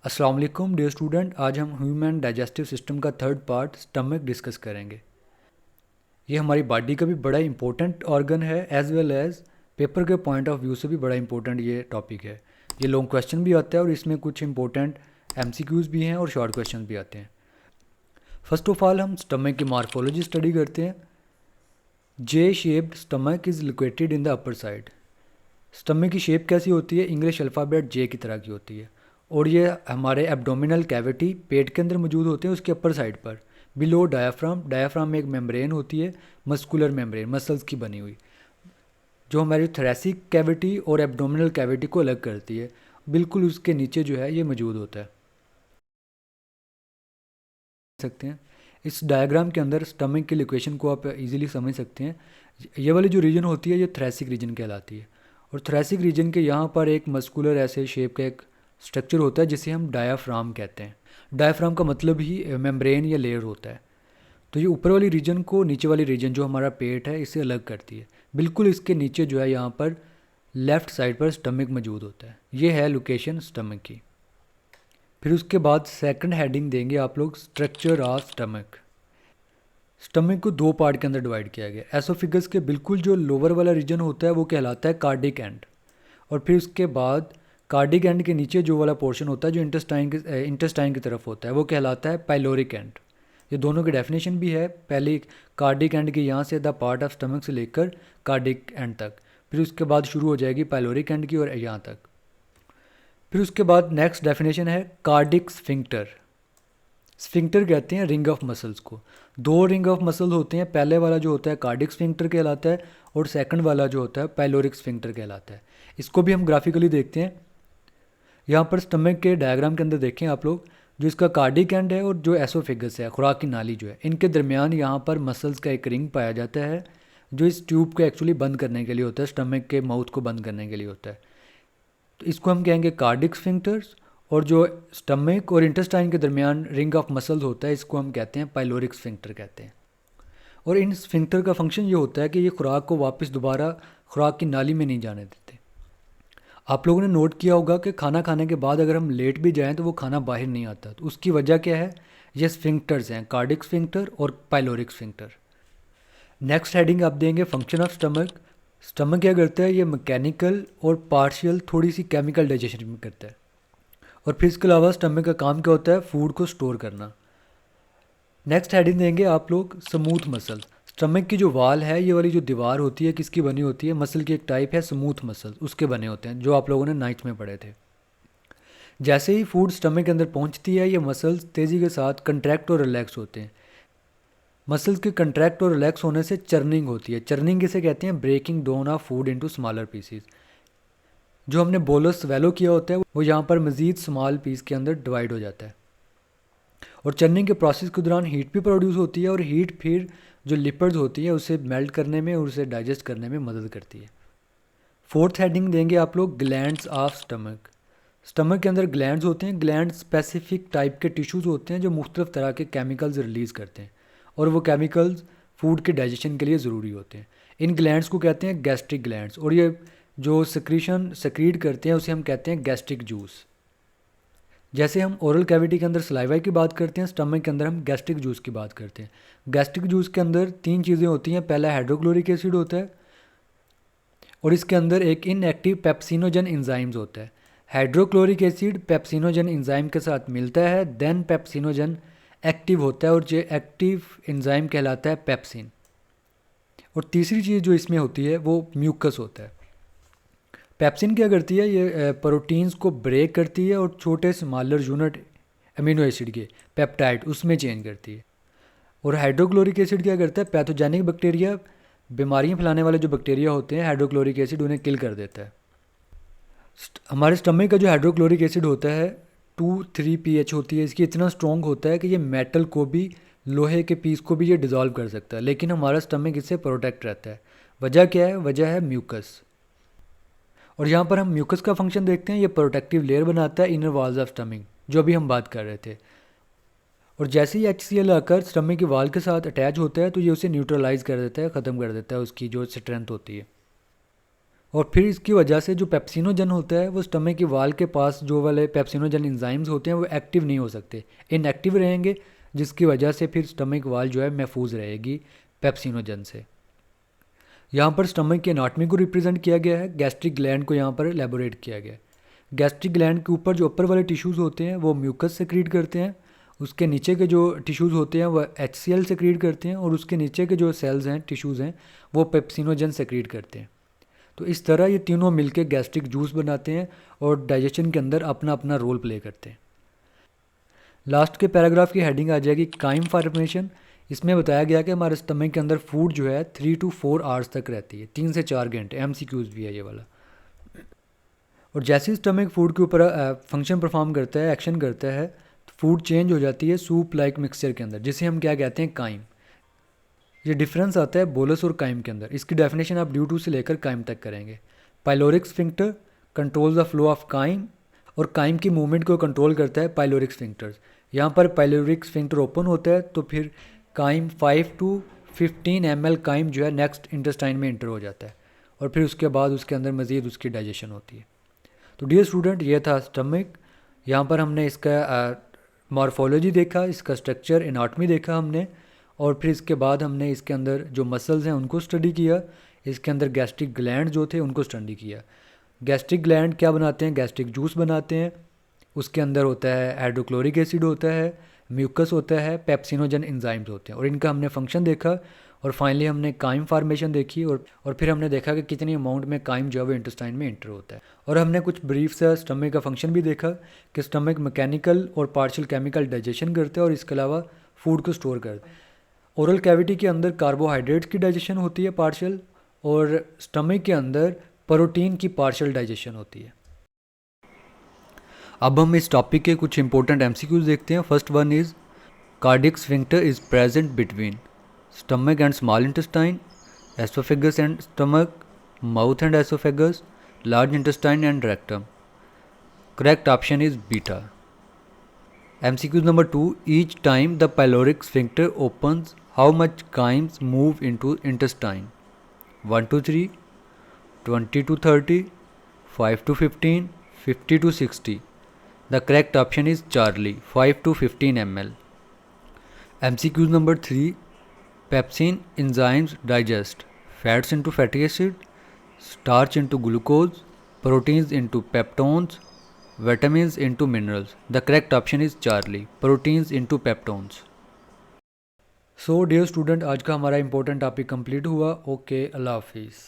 अस्सलाम वालेकुम dear student. आज हम ह्यूमन डाइजेस्टिव सिस्टम का थर्ड पार्ट स्टमक डिस्कस करेंगे। ये हमारी बॉडी का भी बड़ा इंपॉर्टेंट ऑर्गन है, एज वेल एज पेपर के पॉइंट ऑफ व्यू से भी बड़ा इंपॉर्टेंट ये टॉपिक है। ये लॉन्ग क्वेश्चन भी आता है और इसमें कुछ इंपॉर्टेंट एमसीक्यूज़ भी हैं और शॉर्ट क्वेश्चन भी आते हैं। फर्स्ट ऑफ ऑल हम स्टमक की मार्फोलॉजी स्टडी करते हैं। जे shaped stomach is located in the upper side. Stomach की शेप कैसी होती है? इंग्लिश अल्फ़ाबेट जे की तरह की होती है और ये हमारे एब्डोमिनल कैविटी पेट के अंदर मौजूद होते हैं, उसके अपर साइड पर बिलो डायाफ्राम। डायाफ्राम में एक मेम्ब्रेन होती है, मस्कुलर मेम्ब्रेन, मसल्स की बनी हुई, जो हमारी थोरेसिक कैविटी और एब्डोमिनल कैविटी को अलग करती है। बिल्कुल उसके नीचे जो है ये मौजूद होता है। सकते हैं इस डायग्राम के अंदर स्टमक की लोकेशन को आप इजीली समझ सकते हैं। ये वाली जो रीजन होती है ये थोरेसिक रीजन कहलाती है और थोरेसिक रीजन के यहाँ पर एक मस्कुलर ऐसे शेप का एक स्ट्रक्चर होता है जिसे हम डायाफ्राम कहते हैं। डायाफ्राम का मतलब ही मेम्ब्रेन या लेयर होता है। तो ये ऊपर वाली रीजन को नीचे वाली रीजन जो हमारा पेट है इससे अलग करती है। बिल्कुल इसके नीचे जो है यहाँ पर लेफ़्ट साइड पर स्टमक मौजूद होता है। ये है लोकेशन स्टमक की। फिर उसके बाद सेकंड हेडिंग देंगे आप लोग, स्ट्रक्चर ऑफ स्टमक। स्टमक को दो पार्ट के अंदर डिवाइड किया गया। एसोफिगस के बिल्कुल जो लोअर वाला रीजन होता है वो कहलाता है कार्डिक एंड, और फिर उसके बाद कार्डिक एंड के नीचे जो वाला पोर्शन होता है जो इंटेस्टाइन की तरफ होता है वो कहलाता है पाइलोरिक एंड। ये दोनों की डेफिनेशन भी है। पहले कार्डिक एंड की यहाँ से द पार्ट ऑफ स्टमक से लेकर कार्डिक एंड तक, फिर उसके बाद शुरू हो जाएगी पाइलोरिक एंड की और यहाँ तक। फिर उसके बाद नेक्स्ट डेफिनेशन है कार्डिक स्फिंक्टर। स्फिंक्टर कहते हैं रिंग ऑफ मसल्स को। दो रिंग ऑफ मसल होते हैं, पहले वाला जो होता है कार्डिक स्फिंक्टर कहलाता है और सेकंड वाला जो होता है पाइलोरिक स्फिंक्टर कहलाता है। इसको भी हम ग्राफिकली देखते हैं। यहाँ पर स्टमक के डायग्राम के अंदर देखें आप लोग, जो इसका कार्डिक एंड है और जो एसोफेगस है, खुराक की नाली जो है, इनके दरमियान यहाँ पर मसल्स का एक रिंग पाया जाता है जो इस ट्यूब को एक्चुअली बंद करने के लिए होता है, स्टमक के माउथ को बंद करने के लिए होता है। तो इसको हम कहेंगे कार्डिक स्फिंक्टर्स। और जो स्टमक और इंटेस्टाइन के दरमियान रिंग ऑफ मसल्स होता है इसको हम कहते हैं पाइलोरिक स्फिंक्टर कहते हैं। और इन स्फिंक्टर का फंक्शन ये होता है कि ये खुराक को वापस दोबारा खुराक की नाली में नहीं जाने देते। आप लोगों ने नोट किया होगा कि खाना खाने के बाद अगर हम लेट भी जाएं तो वो खाना बाहर नहीं आता, तो उसकी वजह क्या है? ये स्फिंक्टर्स हैं, कार्डिक स्फिंक्टर और पाइलोरिक स्फिंक्टर। नेक्स्ट हेडिंग आप देंगे फंक्शन ऑफ स्टमक। स्टमक क्या करता है? ये मैकेनिकल और पार्शियल थोड़ी सी केमिकल डाइजेशन भी करता है। और फिर इसके अलावा स्टमक का काम क्या होता है? फूड को स्टोर करना। नेक्स्ट हेडिंग देंगे आप लोग स्मूथ मसल। स्टमक की जो वाल है, ये वाली जो दीवार होती है किसकी बनी होती है? मसल की एक टाइप है स्मूथ मसल, उसके बने होते हैं, जो आप लोगों ने नाइन्थ में पढ़े थे। जैसे ही फूड स्टमक के अंदर पहुंचती है ये मसल्स तेज़ी के साथ कंट्रैक्ट और रिलैक्स होते हैं। मसल्स के कंट्रैक्ट और रिलैक्स होने से चर्निंग होती है। चर्निंग किसे कहते हैं? Breaking down of food into smaller pieces. जो हमने बोलस स्वेलो किया होता है वो यहाँ पर मज़ीद स्मॉल पीस के अंदर डिवाइड हो जाता है। और चर्निंग के प्रोसेस के दौरान हीट भी प्रोड्यूस होती है और हीट फिर जो लिपिड्स होती है उसे मेल्ट करने में और उसे डाइजेस्ट करने में मदद करती है। फोर्थ हेडिंग देंगे आप लोग ग्लैंड्स ऑफ स्टमक। स्टमक के अंदर ग्लैंड्स होते हैं। ग्लैंड स्पेसिफिक टाइप के टिश्यूज़ होते हैं जो मुख्तलिफ तरह के केमिकल्स रिलीज़ करते हैं और वो केमिकल्स फूड के डाइजेशन के लिए ज़रूरी होते हैं। इन ग्लैंड्स को कहते हैं गैस्ट्रिक ग्लैंड्स, और ये जो सक्रीट करते हैं उसे हम कहते हैं गैस्ट्रिक जूस। जैसे हम ओरल कैविटी के अंदर सलाइवा की बात करते हैं, स्टमक के अंदर हम गैस्ट्रिक जूस की बात करते हैं। गैस्ट्रिक जूस के अंदर तीन चीज़ें होती हैं। पहला हाइड्रोक्लोरिक एसिड होता है और इसके अंदर एक इनएक्टिव पेप्सिनोजन इंजाइम्स होता है। हाइड्रोक्लोरिक एसिड पेप्सिनोजन इंजाइम के साथ मिलता है, देन पेप्सिनोजन एक्टिव होता है और जो एक्टिव इंजाइम कहलाता है पेप्सिन। और तीसरी चीज़ जो इसमें होती है वो म्यूकस होता है। पेप्सिन क्या करती है? ये प्रोटीन्स को ब्रेक करती है और छोटे स्मॉलर यूनिट अमीनो एसिड के पेप्टाइड उसमें चेंज करती है। और हाइड्रोक्लोरिक एसिड क्या करता है? पैथोजेनिक बैक्टीरिया, बीमारियां फैलाने वाले जो बैक्टीरिया होते हैं, हाइड्रोक्लोरिक एसिड उन्हें किल कर देता है। हमारे स्टमक का जो हाइड्रोक्लोरिक एसिड होता है 2,3 pH होती है इसकी, इतना स्ट्रॉन्ग होता है कि ये मेटल को भी, लोहे के पीस को भी ये डिज़ोल्व कर सकता है, लेकिन हमारा स्टमक इससे प्रोटेक्ट रहता है। वजह क्या है? वजह है म्यूकस। और यहाँ पर हम म्यूकस का फंक्शन देखते हैं। ये प्रोटेक्टिव लेयर बनाता है इनर वॉल्स ऑफ स्टमक, जो अभी हम बात कर रहे थे। और जैसे ही HCl आकर स्टमक की वाल के साथ अटैच होता है तो ये उसे न्यूट्रलाइज कर देता है, ख़त्म कर देता है उसकी जो स्ट्रेंथ होती है। और फिर इसकी वजह से जो पेप्सिनोजन होता है वो स्टमक की वाल के पास जो वाले पेप्सिनोजन एंजाइम्स होते हैं वो एक्टिव नहीं हो सकते, इनएक्टिव रहेंगे, जिसकी वजह से फिर स्टमक वाल जो है महफूज रहेगी पेप्सिनोजन से। यहाँ पर स्टमक की एनाटॉमी को रिप्रेजेंट किया गया है, गैस्ट्रिक ग्लैंड को यहाँ पर एलेबोरेट किया गया है। गैस्ट्रिक ग्लैंड के ऊपर जो अपर वाले टिश्यूज़ होते हैं वो म्यूकस सेक्रीट करते हैं, उसके नीचे के जो टिश्यूज़ होते हैं वो HCl सेक्रीट करते हैं, और उसके नीचे के जो सेल्स हैं, टिश्यूज़ हैं, वो पेप्सिनोजन सेक्रीट करते हैं। तो इस तरह ये तीनों मिलके गैस्ट्रिक जूस बनाते हैं और डाइजेशन के अंदर अपना अपना रोल प्ले करते हैं। लास्ट के पैराग्राफ की हेडिंग आ जाएगी काइम फॉर्मेशन। इसमें बताया गया कि हमारे स्टमक के अंदर फूड जो है 3 to 4 आवर्स तक रहती है, 3 से 4 घंटे। MCQs भी है ये वाला। और जैसे ही स्टमक फूड के ऊपर फंक्शन परफॉर्म करता है, एक्शन करता है, तो फूड चेंज हो जाती है सूप लाइक मिक्सचर के अंदर, जिसे हम क्या कहते हैं, काइम। ये डिफरेंस आता है बोलस और काइम के अंदर। इसकी डेफिनेशन आप ड्यू टू से लेकर काइम तक करेंगे। Pyloric sphincter control the flow of chyme, और काइम की मूवमेंट को कंट्रोल करता है पाइलोरिक स्फिंक्टर्स। यहाँ पर पाइलोरिक स्फिंक्टर ओपन होता है तो फिर काइम 5 to 15 ml काइम जो है नेक्स्ट इंटेस्टाइन में इंटर हो जाता है, और फिर उसके बाद उसके अंदर मज़ीद उसकी डाइजेशन होती है। तो डियर स्टूडेंट, ये था स्टमक। यहाँ पर हमने इसका मॉर्फोलॉजी देखा, इसका स्ट्रक्चर, एनाटॉमी देखा हमने, और फिर इसके बाद हमने इसके अंदर जो मसल्स हैं उनको स्टडी किया, इसके अंदर गैस्ट्रिक ग्लैंड जो थे उनको स्टडी किया। गैस्ट्रिक ग्लैंड क्या बनाते हैं, गैस्ट्रिक जूस बनाते हैं। उसके अंदर होता है हाइड्रोक्लोरिक एसिड होता है, म्यूकस होता है, पेप्सिनोजन एंजाइम्स होते हैं, और इनका हमने फंक्शन देखा। और फाइनली हमने काइम फार्मेशन देखी, और फिर हमने देखा कि कितनी अमाउंट में काइम जो है वो इंटेस्टाइन में इंटर होता है। और हमने कुछ ब्रीफ सा स्टमक का फंक्शन भी देखा कि स्टमक मैकेनिकल और पार्शियल केमिकल डाइजेशन करता है, और इसके अलावा फूड को स्टोर करता है। ओरल कैविटी के अंदर कार्बोहाइड्रेट्स की डाइजेशन होती है पार्शियल, और स्टमक के अंदर प्रोटीन की पार्शियल डाइजेशन होती है। अब हम इस टॉपिक के कुछ इंपॉर्टेंट MCQs देखते हैं। First one is cardiac sphincter is present between stomach and small intestine, esophagus and stomach, mouth and esophagus, large intestine and rectum. Correct option is beta. MCQ number 2. Each time the pyloric sphincter opens, how much chymes move into intestine? 1 to 3, 20 to 30, 5 to 15, 50 to 60. The correct option is Charlie, 5 to 15 ml. MCQ number 3. Pepsin enzymes digest fats into fatty acid, starch into glucose, proteins into peptones, vitamins into minerals. The correct option is Charlie, proteins into peptones. So dear student, आज का हमारा important topic complete हुआ। Okay, अल्लाह हाफिज़।